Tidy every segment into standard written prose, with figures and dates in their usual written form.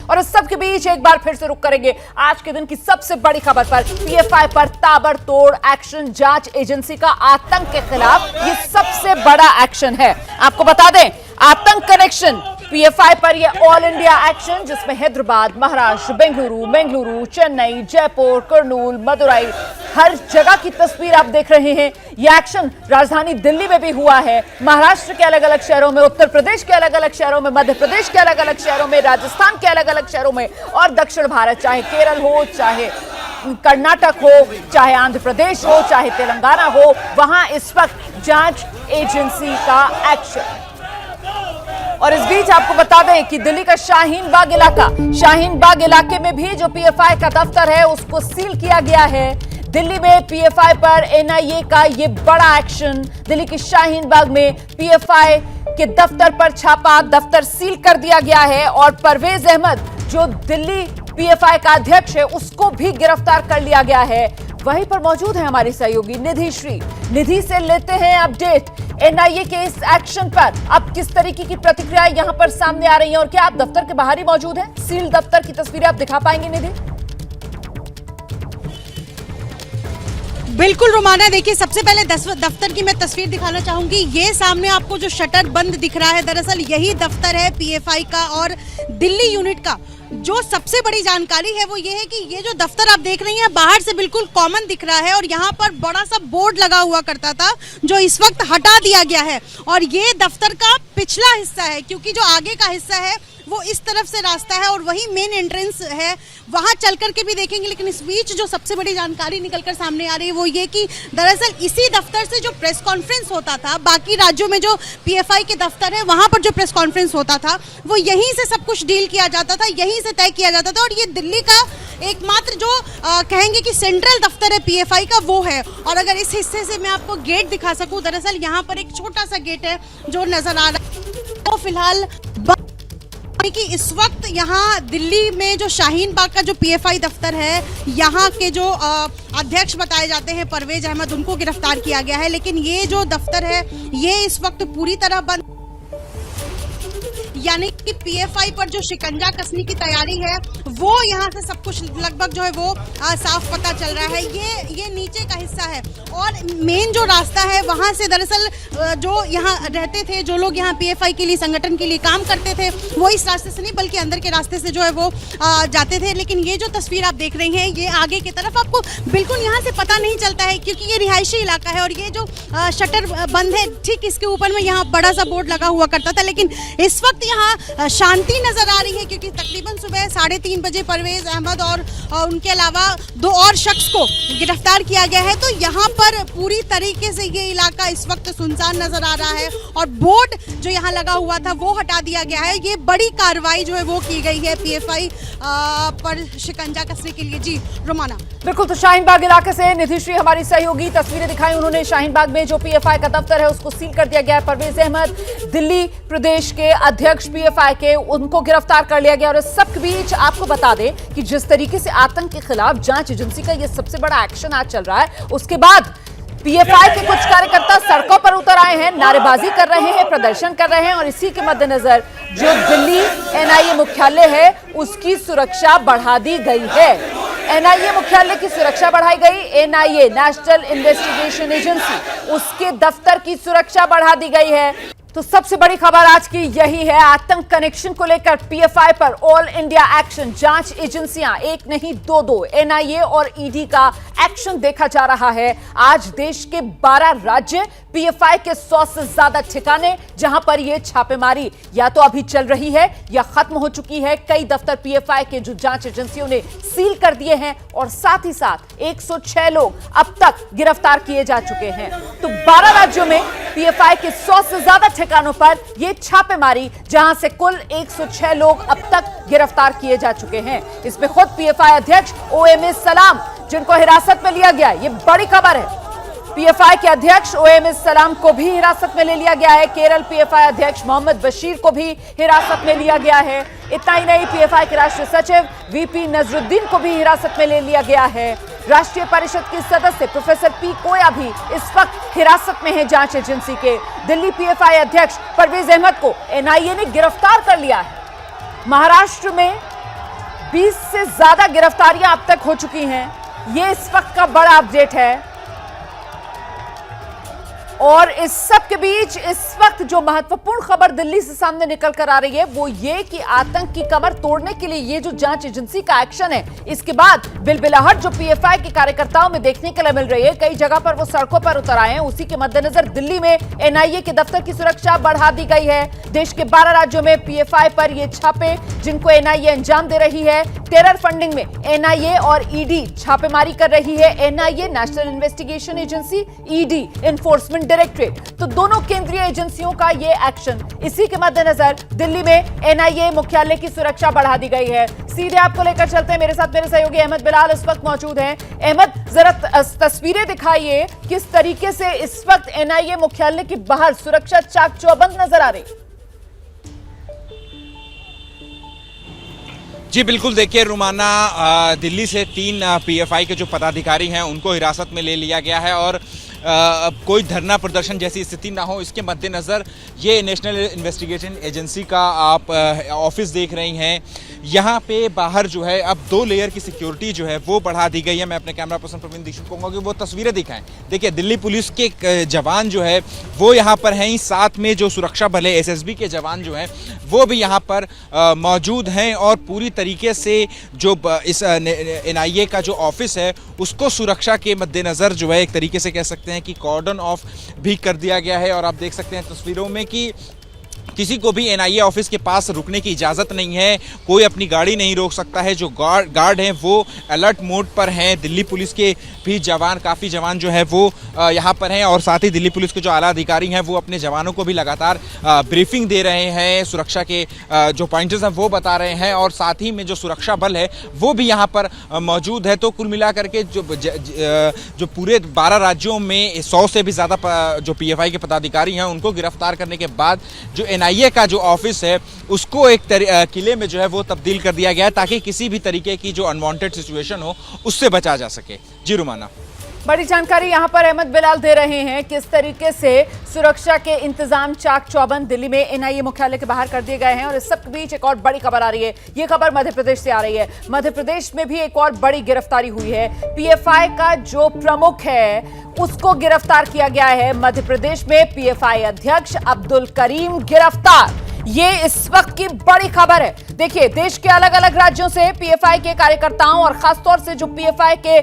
और इस सब के बीच एक बार फिर से रुक करेंगे आज के दिन की सबसे बड़ी खबर पर। पीएफआई पर ताबड़तोड़ एक्शन, जांच एजेंसी का आतंक के खिलाफ ये सबसे बड़ा एक्शन है। आपको बता दें, आतंक कनेक्शन पीएफआई पर ये ऑल इंडिया एक्शन, जिसमें हैदराबाद, महाराष्ट्र, बेंगलुरु, चेन्नई, जयपुर, कुर्नूल, मदुरई, हर जगह की तस्वीर आप देख रहे हैं। यह एक्शन राजधानी दिल्ली में भी हुआ है, महाराष्ट्र के अलग अलग शहरों में, उत्तर प्रदेश के अलग अलग शहरों में, मध्य प्रदेश के अलग अलग शहरों में, राजस्थान के अलग अलग शहरों में और दक्षिण भारत, चाहे केरल हो, चाहे कर्नाटक हो, चाहे आंध्र प्रदेश हो, चाहे तेलंगाना हो, वहां इस वक्त जांच एजेंसी का एक्शन। और इस बीच आपको बता दें कि दिल्ली का शाहीन बाग इलाके में भी जो पीएफआई का दफ्तर है उसको सील किया गया है। दिल्ली में पीएफआई पर एनआईए का ये बड़ा एक्शन। दिल्ली के शाहीन बाग में पीएफआई के दफ्तर पर छापा, दफ्तर सील कर दिया गया है और परवेज अहमद जो दिल्ली पीएफआई का अध्यक्ष है उसको भी गिरफ्तार कर लिया गया है। वहीं पर मौजूद है हमारी सहयोगी निधि से लेते हैं अपडेट एनआईए के इस एक्शन पर। अब किस तरीके की प्रतिक्रियाएं यहां पर सामने आ रही हैं और क्या आप दफ्तर के बाहर ही मौजूद हैं? सील दफ्तर की तस्वीरें आप दिखा पाएंगे निधि? बिल्कुल रोमाना, देखिए सबसे पहले दफ्तर की मैं तस्वीर दिखाना चाहूंगी। ये सामने आपको जो शटर बंद दिख रहा है, दरअसल यही दफ्तर है पीएफआई का और दिल्ली यूनिट का। जो सबसे बड़ी जानकारी है वो ये है कि ये जो दफ्तर आप देख रही हैं बाहर से बिल्कुल कॉमन दिख रहा है और यहाँ पर बड़ा सा बोर्ड लगा हुआ करता था जो इस वक्त हटा दिया गया है। और ये दफ्तर का पिछला हिस्सा है, क्योंकि जो आगे का हिस्सा है वो इस तरफ से रास्ता है और वही मेन एंट्रेंस है, वहां चल करके भी देखेंगे। लेकिन इस बीच जो सबसे बड़ी जानकारी निकलकर सामने आ रही है वो ये कि दरअसल इसी दफ्तर से जो प्रेस कॉन्फ्रेंस होता था, बाकी राज्यों में जो पीएफआई के दफ्तर है वहां पर जो प्रेस कॉन्फ्रेंस होता था वो यहीं से सब कुछ डील किया जाता था, यहीं से तय किया जाता था। और ये दिल्ली का एकमात्र जो कहेंगे कि सेंट्रल दफ्तर है पीएफआई का वो है। और अगर इस हिस्से से मैं आपको गेट दिखा सकूं, दरअसल यहाँ पर एक छोटा सा गेट है जो नजर आ रहा है। तो फिलहाल कि इस वक्त यहाँ दिल्ली में जो शाहीन बाग का जो पीएफआई दफ्तर है, यहाँ के जो अध्यक्ष बताए जाते हैं परवेज अहमद, उनको गिरफ्तार किया गया है। लेकिन ये जो दफ्तर है ये इस वक्त पूरी तरह बंद, यानी कि पीएफआई पर जो शिकंजा कसने की तैयारी है वो यहाँ से सब कुछ लगभग जो है वो साफ पता चल रहा है। ये नीचे का हिस्सा है और मेन जो रास्ता है वहाँ से दरअसल जो यहाँ रहते थे, जो लोग यहाँ पीएफआई के लिए, संगठन के लिए काम करते थे, वो इस रास्ते से नहीं बल्कि अंदर के रास्ते से जो है वो जाते थे। लेकिन ये जो तस्वीर आप देख रहे हैं ये आगे की तरफ आपको बिल्कुल यहाँ से पता नहीं चलता है, क्योंकि ये रिहायशी इलाका है और ये जो शटर बंद है ठीक इसके ऊपर में यहाँ बड़ा सा बोर्ड लगा हुआ करता था। लेकिन इस वक्त यहाँ शांति नजर आ रही है, क्योंकि तकरीबन सुबह 3:30 बजे परवेज अहमद और उनके अलावा 2 और शख्स को गिरफ्तार किया गया है। तो यहाँ पर पूरी तरीके से ये इलाका इस वक्त सुनसान नजर आ रहा है और बोर्ड जो यहाँ लगा हुआ था वो हटा दिया गया है। ये बड़ी कार्रवाई जो है वो की गई है पीएफआई पर शिकंजा कसने के लिए। जी रोमाना। बिल्कुल, तो शाहीन बाग इलाके से निधिश्री हमारी सहयोगी तस्वीरें दिखाई उन्होंने। शाहीन बाग में जो पीएफआई का दफ्तर है उसको सील कर दिया गया है। परवेज अहमद दिल्ली प्रदेश के अध्यक्ष पीएफआई के, उनको गिरफ्तार कर लिया गया। और इस सब के बीच आपको बता दें कि जिस तरीके से आतंक के खिलाफ जांच एजेंसी का यह सबसे बड़ा एक्शन आज चल रहा है, उसके बाद पीएफआई के कुछ कार्यकर्ता सड़कों पर उतर आए हैं, नारेबाजी कर रहे हैं, प्रदर्शन कर रहे हैं। और इसी के मद्देनजर जो दिल्ली एनआईए मुख्यालय है उसकी सुरक्षा बढ़ा दी गई है। एनआईए मुख्यालय की सुरक्षा बढ़ाई गई। एनआईए, नेशनल इन्वेस्टिगेशन एजेंसी, उसके दफ्तर की सुरक्षा बढ़ा दी गई है। तो सबसे बड़ी खबर आज की यही है, आतंक कनेक्शन को लेकर पीएफआई पर ऑल इंडिया एक्शन। जांच एजेंसियां, एक नहीं दो, एनआईए और ईडी का एक्शन देखा जा रहा है। आज देश के 12 राज्य, पीएफआई के 100 से ज्यादा ठिकाने जहां पर यह छापेमारी या तो अभी चल रही है या खत्म हो चुकी है। कई दफ्तर पीएफआई के जो जांच एजेंसियों ने सील कर दिए हैं और साथ ही साथ 106 लोग अब तक गिरफ्तार किए जा चुके हैं। तो 12 राज्यों में पीएफआई के 100 से ज्यादा ठिकानों पर यह छापेमारी, जहां से कुल 106 लोग अब तक गिरफ्तार किए जा चुके हैं। इसमें खुद पीएफआई अध्यक्ष OMS सलाम, जिनको हिरासत में लिया गया, ये बड़ी खबर है। पीएफआई के अध्यक्ष OMS सलाम को भी हिरासत में ले लिया गया है। केरल पीएफआई अध्यक्ष मोहम्मद बशीर को भी हिरासत में लिया गया है। इतना ही नहीं, पीएफआई के राष्ट्रीय सचिव VP नजरुद्दीन को भी हिरासत में ले लिया गया है। राष्ट्रीय परिषद के सदस्य प्रोफेसर P कोया भी इस वक्त हिरासत में है जांच एजेंसी के। दिल्ली पीएफआई अध्यक्ष परवेज अहमद को एनआईए ने गिरफ्तार कर लिया है। महाराष्ट्र में 20 से ज्यादा गिरफ्तारियां अब तक हो चुकी हैं। ये इस वक्त का बड़ा अपडेट है। और इस सब के बीच इस वक्त जो महत्वपूर्ण खबर दिल्ली से सामने निकल कर आ रही है वो ये कि आतंक की कमर तोड़ने के लिए ये जो जांच एजेंसी का एक्शन है, इसके बाद बिलबिलाहट जो पीएफआई के कार्यकर्ताओं में देखने के लिए मिल रही है। कई जगह पर वो सड़कों पर उतर आए हैं। उसी के मद्देनजर दिल्ली में एनआईए के दफ्तर की सुरक्षा बढ़ा दी गई है। देश के 12 राज्यों में पीएफआई पर ये छापे जिनको एनआईए अंजाम दे रही है। टेरर फंडिंग में एनआईए और ईडी छापेमारी कर रही है। NIA national investigation agency, ED enforcement directorate, तो दोनों केंद्रीय एजेंसियों का ये एक्शन। इसी के मद्देनजर दिल्ली में एनआईए मुख्यालय की सुरक्षा बढ़ा दी गई है। सीधे आपको लेकर चलते हैं, मेरे साथ मेरे सहयोगी अहमद बिलाल इस वक्त मौजूद हैं। अहमद, जरा तस्वीरें दिखाइए, किस तरीके से इस वक्त एनआईए मुख्यालय के बाहर सुरक्षा चाक चौबंद नजर आ रही। जी बिल्कुल, देखिए रुमाना, दिल्ली से 3 पीएफआई के जो पदाधिकारी हैं उनको हिरासत में ले लिया गया है और कोई धरना प्रदर्शन जैसी स्थिति ना हो इसके मद्देनज़र ये नेशनल इन्वेस्टिगेशन एजेंसी का आप ऑफिस देख रही हैं। यहाँ पे बाहर जो है अब 2 लेयर की सिक्योरिटी जो है वो बढ़ा दी गई है। मैं अपने कैमरा पर्सन प्रवीण दीक्षित को कहूँगा कि वो तस्वीरें दिखाएं। देखिए दिल्ली पुलिस के जवान जो है वो यहाँ पर हैं, साथ में जो सुरक्षा बल है एसएसबी के जवान जो हैं वो भी यहाँ पर मौजूद हैं और पूरी तरीके से जो इस एनआईए का जो ऑफिस है उसको सुरक्षा के मद्देनज़र जो है एक तरीके से कह सकते हैं कि कॉर्डन ऑफ भी कर दिया गया है। और आप देख सकते हैं तस्वीरों में कि किसी को भी एनआईए ऑफिस के पास रुकने की इजाज़त नहीं है, कोई अपनी गाड़ी नहीं रोक सकता है। जो गार्ड हैं वो अलर्ट मोड पर हैं। दिल्ली पुलिस के भी जवान, काफ़ी जवान जो है वो यहाँ पर हैं और साथ ही दिल्ली पुलिस के जो आला अधिकारी हैं वो अपने जवानों को भी लगातार ब्रीफिंग दे रहे हैं, सुरक्षा के जो पॉइंटर्स हैं वो बता रहे हैं और साथ ही में जो सुरक्षा बल है वो भी यहाँ पर मौजूद है। तो कुल मिलाकर के जो पूरे 12 राज्यों में 100 से भी ज़्यादा जो पीएफआई के पदाधिकारी हैं उनको गिरफ्तार करने के बाद जो एनआईए का जो ऑफिस है उसको एक किले में जो है वो तब्दील कर दिया गया है ताकि किसी भी तरीके की जो अनवांटेड सिचुएशन हो उससे बचा जा सके। जी रुमाना, बड़ी जानकारी यहां पर अहमद बिलाल दे रहे हैं। किस तरीके से सुरक्षा के इंतजाम चाक चौबंद दिल्ली में एनआईए मुख्यालय के बाहर कर दिए गए हैं। और इस सब के बीच एक और बड़ी खबर आ रही है। ये खबर मध्य प्रदेश से आ रही है। मध्य प्रदेश में भी एक और बड़ी गिरफ्तारी हुई है। पीएफआई का जो प्रमुख है उसको गिरफ्तार किया गया है। मध्य प्रदेश में पीएफआई अध्यक्ष अब्दुल करीम गिरफ्तार। ये इस वक्त की बड़ी खबर है। देखिए, देश के अलग अलग राज्यों से पीएफआई के कार्यकर्ताओं और खासतौर से जो पीएफआई के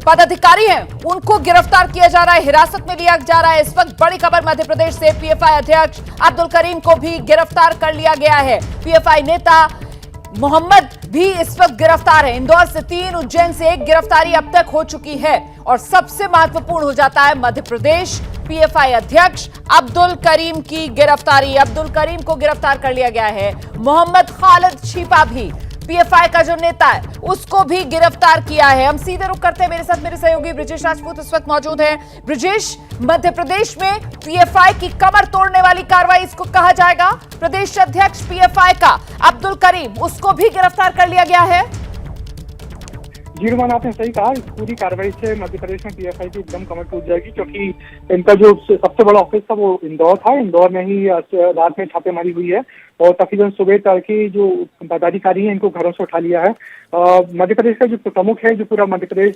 पदाधिकारी हैं उनको गिरफ्तार किया जा रहा है, हिरासत में लिया जा रहा है। इस वक्त बड़ी खबर मध्य प्रदेश से, पीएफआई अध्यक्ष अब्दुल करीम को भी गिरफ्तार कर लिया गया है। पीएफआई नेता मोहम्मद भी इस वक्त गिरफ्तार है। इंदौर से 3, उज्जैन से 1 गिरफ्तारी अब तक हो चुकी है। और सबसे महत्वपूर्ण हो जाता है मध्य प्रदेश पीएफआई अध्यक्ष अब्दुल करीम की गिरफ्तारी। अब्दुल करीम को गिरफ्तार कर लिया गया है। मोहम्मद खालिद छिपा भी पीएफआई का जो नेता है उसको भी गिरफ्तार किया है। हम सीधे रुख करते हैं, मेरे साथ मेरे सहयोगी ब्रिजेश राजपूत इस वक्त मौजूद हैं। ब्रिजेश, मध्य प्रदेश में पीएफआई की कमर तोड़ने वाली कार्रवाई इसको कहा जाएगा। प्रदेश अध्यक्ष पीएफआई का अब्दुल करीम, उसको भी गिरफ्तार कर लिया गया है। जी रुमान, आपने सही कहा। इस पूरी कार्रवाई से मध्य प्रदेश में पीएफआई की एकदम कमर टूट जाएगी क्योंकि इनका जो सबसे बड़ा ऑफिस था वो इंदौर था। इंदौर में ही रात में छापेमारी हुई है और तकरीबन सुबह तड़के जो पदाधिकारी हैं इनको घरों से उठा लिया है। मध्य प्रदेश का जो प्रमुख है, जो पूरा मध्य प्रदेश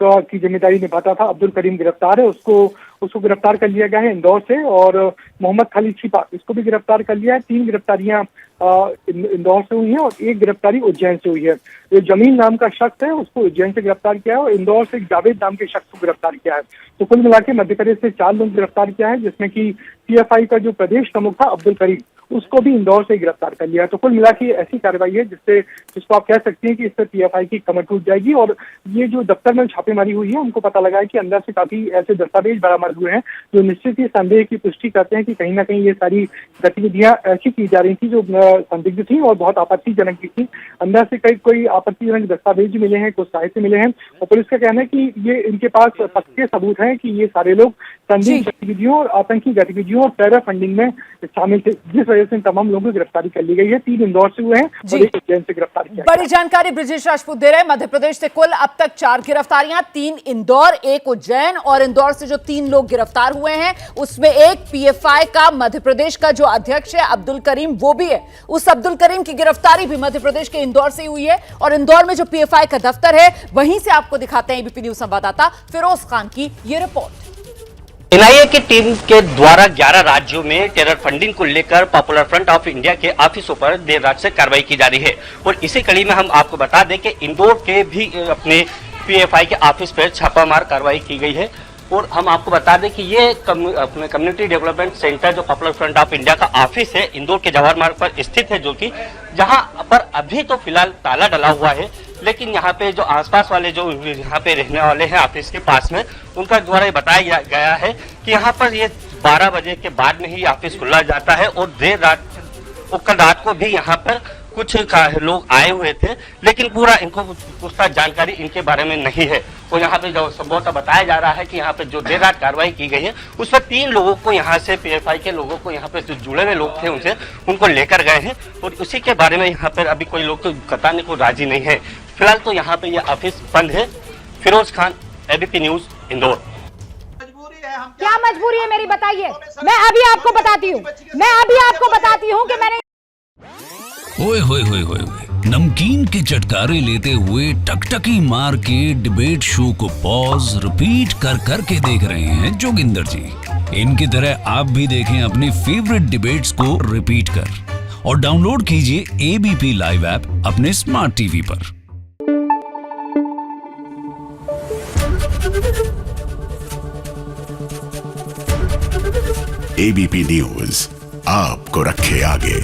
की जिम्मेदारी निभाता था, अब्दुल करीम गिरफ्तार है। उसको गिरफ्तार कर लिया गया है इंदौर से। और मोहम्मद खालिद छिपा, इसको भी गिरफ्तार कर लिया है। 3 गिरफ्तारियां इंदौर से हुई हैं और 1 गिरफ्तारी उज्जैन से हुई है। जो जमीन नाम का शख्स है उसको उज्जैन से गिरफ्तार किया है और इंदौर से जावेद नाम के शख्स को गिरफ्तार किया है। तो कुल मिला के मध्य प्रदेश से 4 लोग गिरफ्तार किया है, जिसमें कि पीएफआई का जो प्रदेश प्रमुख था अब्दुल करीम, उसको भी इंदौर से गिरफ्तार कर लिया है। तो कुल मिला के ऐसी कार्रवाई है जिसको आप कह सकते हैं कि इससे पीएफआई की कमर टूट जाएगी। और ये जो दफ्तर में छापेमारी हुई है उनको पता लगा है कि अंदर से काफी ऐसे दस्तावेज बरामद हुए हैं जो निश्चित ही संदेह की पुष्टि करते हैं कि कहीं ना कहीं ये सारी गतिविधियां ऐसी की जा रही थी जो संदिग्ध थी और बहुत आपत्तिजनक भी थी। अंदर से कोई आपत्तिजनक दस्तावेज मिले हैं, कुछ साहित्य मिले हैं और पुलिस का कहना है कि ये इनके पास पक्के सबूत हैं कि ये सारे लोग संदिग्ध गतिविधियों और आतंकी गतिविधियों और टेरर फंडिंग में शामिल थे, जिस वजह वजह से इन तमाम लोगों की गिरफ्तारी कर ली गई है। 3 इंदौर से हुए हैं और 1 उज्जैन से गिरफ्तार किया। बड़ी जानकारी ब्रिजेश राजपूत दे रहे हैं। मध्य प्रदेश से कुल अब तक 4 गिरफ्तारियां, 3 इंदौर, 1 उज्जैन, और इंदौर से जो 3 लोग गिरफ्तार हुए हैं उसमें एक पीएफआई का मध्य प्रदेश का जो अध्यक्ष है अब्दुल करीम वो भी है। उस अब्दुल करीम की गिरफ्तारी भी मध्य प्रदेश के इंदौर से हुई है। और इंदौर में जो पीएफआई का दफ्तर है वहीं से आपको दिखाते हैं एबीपी न्यूज संवाददाता फिरोज खान की ये रिपोर्ट। एनआईए की टीम के द्वारा 11 राज्यों में टेरर फंडिंग को लेकर पॉपुलर फ्रंट ऑफ इंडिया के ऑफिसों पर देर रात से कार्रवाई की जा रही है। और इसी कड़ी में हम आपको बता दें कि इंदौर के भी अपने पीएफआई के ऑफिस पर छापामार कार्रवाई की गई है। और हम आपको बता दें कि ये अपने कम्युनिटी डेवलपमेंट सेंटर जो पॉपुलर फ्रंट ऑफ इंडिया का ऑफिस है इंदौर के जवाहर मार्ग पर स्थित है, जो कि जहां पर अभी तो फिलहाल ताला डला हुआ है, लेकिन यहाँ पे जो आसपास वाले जो यहाँ पे रहने वाले हैं ऑफिस के पास में, उनका द्वारा ये बताया गया है कि यहाँ पर ये 12 बजे के बाद में ही ऑफिस खुला जाता है। और देर रात कल रात को भी यहाँ पर कुछ लोग आए हुए थे, लेकिन पूरा इनको पुख्ता जानकारी इनके बारे में नहीं है। और यहाँ पे जो संभवतः बताया जा रहा है कि यहाँ पे जो देर रात कार्रवाई की गई है उस पर 3 लोगों को यहाँ से पीएफआई के लोगों को यहाँ पे जो जुड़े हुए लोग थे उनसे उनको लेकर गए हैं। और उसी के बारे में यहाँ पर अभी कोई लोग तो बताने को राजी नहीं है। फिलहाल तो यहाँ पे ये ऑफिस बंद है। Firoz Khan, ABP news, Indore. क्या मजबूरी है मेरी बताइए? मैं अभी आपको बताती हूँ कि मैंने ओए होए होए होए नमकीन के चटकारे लेते हुए टकटकी मार के डिबेट शो को पॉज रिपीट कर करके देख रहे हैं जोगिंदर जी। इनकी तरह आप भी देखें अपने फेवरेट डिबेट्स को रिपीट कर और डाउनलोड कीजिए एबीपी लाइव ऐप अपने स्मार्ट टीवी पर। एबीपी न्यूज आपको रखे आगे।